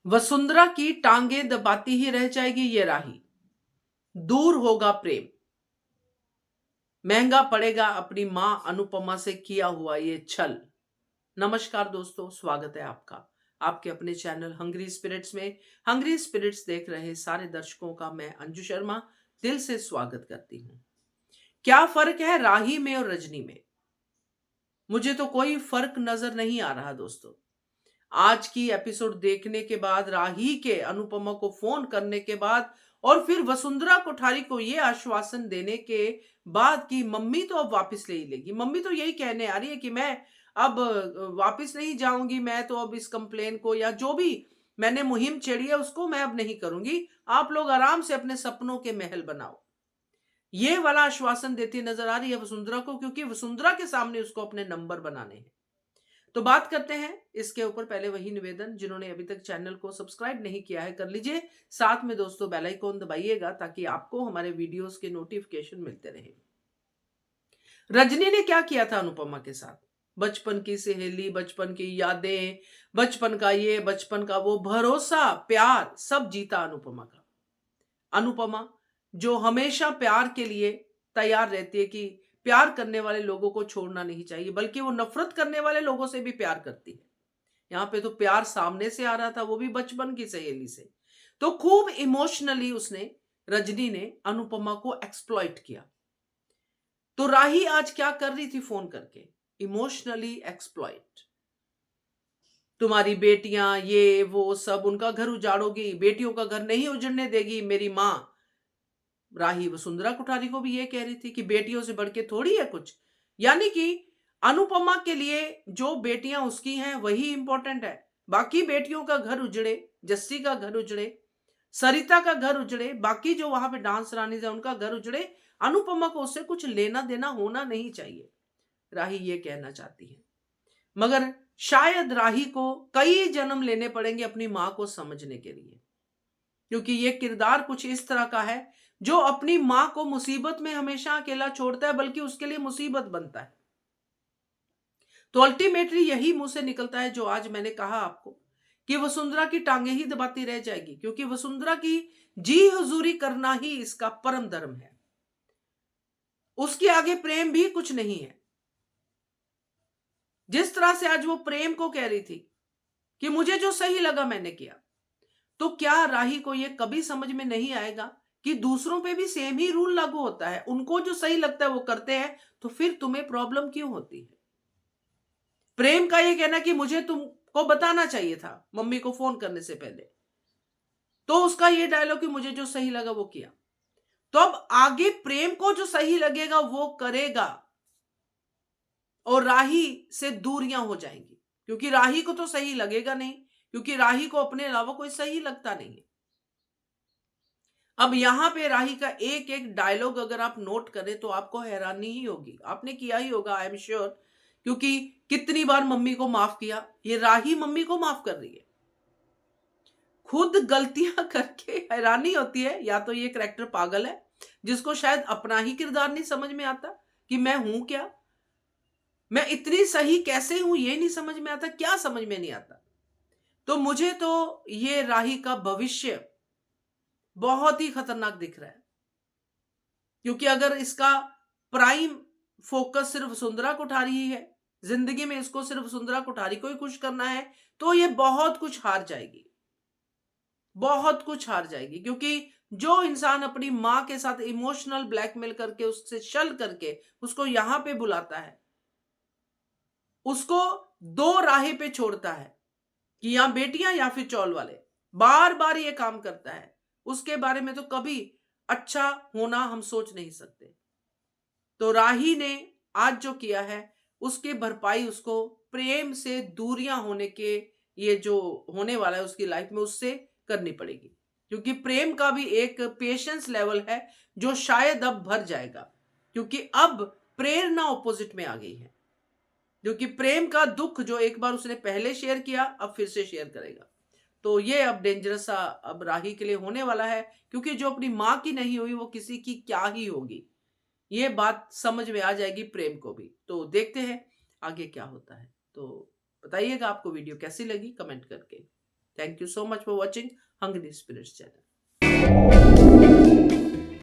वसुंधरा की टांगें दबाती ही रह जाएगी ये राही। दूर होगा प्रेम, महंगा पड़ेगा अपनी मां अनुपमा से किया हुआ ये छल। नमस्कार दोस्तों, स्वागत है आपका आपके अपने चैनल हंग्री स्पिरिट्स में। हंग्री स्पिरिट्स देख रहे सारे दर्शकों का मैं अंजू शर्मा दिल से स्वागत करती हूं। क्या फर्क है राही में और रजनी में? मुझे तो कोई फर्क नजर नहीं आ रहा दोस्तों। आज की एपिसोड देखने के बाद, राही के अनुपमा को फोन करने के बाद और फिर वसुंधरा कोठारी को यह आश्वासन देने के बाद कि मम्मी तो अब वापस ले ही लेगी। मम्मी तो यही कहने आ रही है कि मैं अब वापस नहीं जाऊंगी, मैं तो अब इस कंप्लेन को या जो भी मैंने मुहिम छेड़ी है उसको मैं अब नहीं करूंगी। आप लोग आराम से अपने सपनों के महल बनाओ। ये वाला आश्वासन देती नजर आ रही है वसुंधरा को, क्योंकि वसुंधरा के सामने उसको अपने नंबर बनाने हैं। तो बात करते हैं इसके ऊपर। पहले वही निवेदन, जिन्होंने अभी तक चैनल को सब्सक्राइब नहीं किया है कर लीजिए। साथ में दोस्तों बेल आइकन दबाइएगा ताकि आपको हमारे वीडियोस के नोटिफिकेशन मिलते रहे। रजनी ने क्या किया था अनुपमा के साथ? बचपन की सहेली, बचपन की यादें, बचपन का ये, बचपन का वो, भरोसा, प्यार सब जीता अनुपमा का। अनुपमा जो हमेशा प्यार के लिए तैयार रहती है कि प्यार करने वाले लोगों को छोड़ना नहीं चाहिए, बल्कि वो नफरत करने वाले लोगों से भी प्यार करती है। यहाँ पे तो प्यार सामने से आ रहा था, वो भी बचपन की सहेली से। तो खूब इमोशनली उसने, रजनी ने अनुपमा को एक्सप्लॉइट किया। तो राही आज क्या कर रही थी फोन करके? Emotionally exploit. तुम्हारी बेटियां ये वो सब, उनका घर उजाड़ोगी, बेटियों का घर नहीं उजड़ने देगी मेरी मां। राही वसुंधरा कोठारी को भी ये कह रही थी कि बेटियों से बढ़ के थोड़ी है कुछ। यानी कि अनुपमा के लिए जो बेटियां उसकी हैं वही इंपॉर्टेंट है। बाकी बेटियों का घर उजड़े, जस्सी का घर उजड़े, सरिता का घर उजड़े, बाकी जो वहां पे डांस रानी है उनका घर उजड़े, अनुपमा को उससे कुछ लेना देना होना नहीं चाहिए। राही ये कहना चाहती है। मगर शायद राही को कई जन्म लेने पड़ेंगे अपनी मां को समझने के लिए, क्योंकि ये किरदार कुछ इस तरह का है जो अपनी मां को मुसीबत में हमेशा अकेला छोड़ता है, बल्कि उसके लिए मुसीबत बनता है। तो अल्टीमेटली यही मुंह से निकलता है जो आज मैंने कहा आपको कि वसुंधरा की टांगे ही दबाती रह जाएगी, क्योंकि वसुंधरा की जी हुजूरी करना ही इसका परम धर्म है। उसके आगे प्रेम भी कुछ नहीं है। जिस तरह से आज वो प्रेम को कह रही थी कि मुझे जो सही लगा मैंने किया, तो क्या राही को यह कभी समझ में नहीं आएगा कि दूसरों पे भी सेम ही रूल लागू होता है? उनको जो सही लगता है वो करते हैं, तो फिर तुम्हें प्रॉब्लम क्यों होती है? प्रेम का ये कहना कि मुझे तुमको बताना चाहिए था मम्मी को फोन करने से पहले, तो उसका ये डायलॉग कि मुझे जो सही लगा वो किया। तो अब आगे प्रेम को जो सही लगेगा वो करेगा और राही से दूरियां हो जाएंगी, क्योंकि राही को तो सही लगेगा नहीं, क्योंकि राही को अपने अलावा कोई सही लगता नहीं है। अब यहां पे राही का एक एक डायलॉग अगर आप नोट करें तो आपको हैरानी ही होगी। आपने किया ही होगा, आई एम श्योर, क्योंकि कितनी बार मम्मी को माफ किया, ये राही मम्मी को माफ कर रही है। खुद गलतियां करके हैरानी होती है। या तो ये कैरेक्टर पागल है जिसको शायद अपना ही किरदार नहीं समझ में आता कि मैं हूं क्या, मैं इतनी सही कैसे हूं ये नहीं समझ में आता, क्या समझ में नहीं आता। तो मुझे तो ये राही का भविष्य बहुत ही खतरनाक दिख रहा है, क्योंकि अगर इसका प्राइम फोकस सिर्फ वसुंधरा कोठारी ही है, जिंदगी में इसको सिर्फ वसुंधरा कोठारी को ही खुश करना है, तो ये बहुत कुछ हार जाएगी, बहुत कुछ हार जाएगी। क्योंकि जो इंसान अपनी मां के साथ इमोशनल ब्लैकमेल करके, उससे छल करके उसको यहां पे बुलाता है, उसको दो राहें पे छोड़ता है कि या बेटियां या फिर चौल वाले, बार बार ये काम करता है, उसके बारे में तो कभी अच्छा होना हम सोच नहीं सकते। तो राही ने आज जो किया है उसकी भरपाई उसको प्रेम से दूरियां होने के, ये जो होने वाला है उसकी लाइफ में, उससे करनी पड़ेगी। क्योंकि प्रेम का भी एक पेशेंस लेवल है जो शायद अब भर जाएगा, क्योंकि अब प्रेरणा ऑपोजिट में आ गई है। क्योंकि प्रेम का दुख जो एक बार उसने पहले शेयर किया अब फिर से शेयर करेगा। तो ये अब डेंजरस सा अब राही के लिए होने वाला है, क्योंकि जो अपनी मां की नहीं हुई वो किसी की क्या ही होगी, ये बात समझ में आ जाएगी प्रेम को भी। तो देखते हैं आगे क्या होता है। तो बताइएगा आपको वीडियो कैसी लगी कमेंट करके। Thank you so much for watching hungry spirits channel.